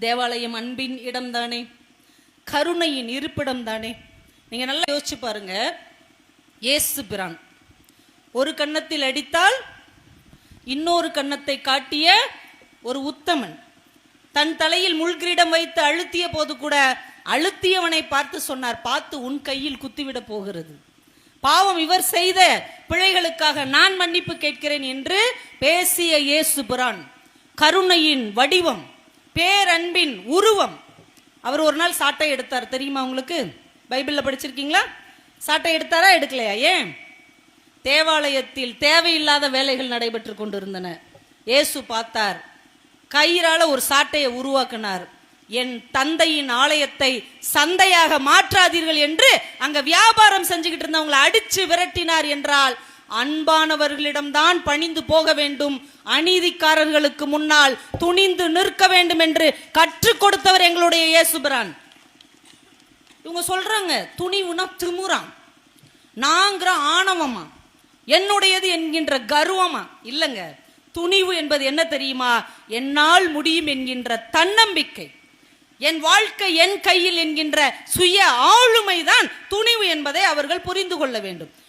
தேவாலயம் அன்பின் இடம் தானே, கருணையின் இருப்பிடம் தானே. நீங்க நல்லா யோசிச்சு பாருங்க. இயேசு பிரான் ஒரு கன்னத்தில் அடித்தால் இன்னொரு கன்னத்தை காட்டிய ஒரு உத்தமன், தன் தலையில் முள்கிரீடம் வைத்து அழுத்திய போது கூட அழுத்தியவனை பார்த்து சொன்னார், பார்த்து உன் கையில் குத்திவிட போகிறது, பாவம் இவர் செய்த பிழைகளுக்காக நான் மன்னிப்பு கேட்கிறேன் என்று பேசிய இயேசு பிரான் கருணையின் வடிவம், பேரன்பின் உருவம். அவர் ஒரு நாள் சாட்டை எடுத்தார், தெரியுமா உங்களுக்கு? பைபிள்ல படிச்சிருக்கீங்களா? சாட்டை எடுத்தாரா எடுக்கலையா? ஏன்? தேவாலயத்தில் தேவையில்லாத வேலைகள் நடைபெற்று கொண்டிருந்தன. இயேசு பார்த்தார், கயிறால ஒரு சாட்டையை உருவாக்கினார். என் தந்தையின் ஆலயத்தை சந்தையாக மாற்றாதீர்கள் என்று அங்க வியாபாரம் செஞ்சுக்கிட்டு இருந்தவங்களை அடிச்சு விரட்டினார் என்றால், அன்பானவர்களிடம்தான் பணிந்து போக வேண்டும், அநீதிக்காரர்களுக்கு முன்னால் துணிந்து நிற்க வேண்டும் என்று கற்றுக் கொடுத்தவர் எங்களுடைய இயேசுபிரான். இவங்க சொல்றாங்க துணிவுனா திமுறான், நாங்கிற ஆணவமா, என்னுடையது என்கின்ற கர்வமா. இல்லங்க, துணிவு என்பது என்ன தெரியுமா? என்னால் முடியும் என்கின்ற தன்னம்பிக்கை, என் வாழ்க்கை என் கையில் என்கின்ற சுய ஆளுமைதான் துணிவு என்பதை அவர்கள் புரிந்து கொள்ள வேண்டும்.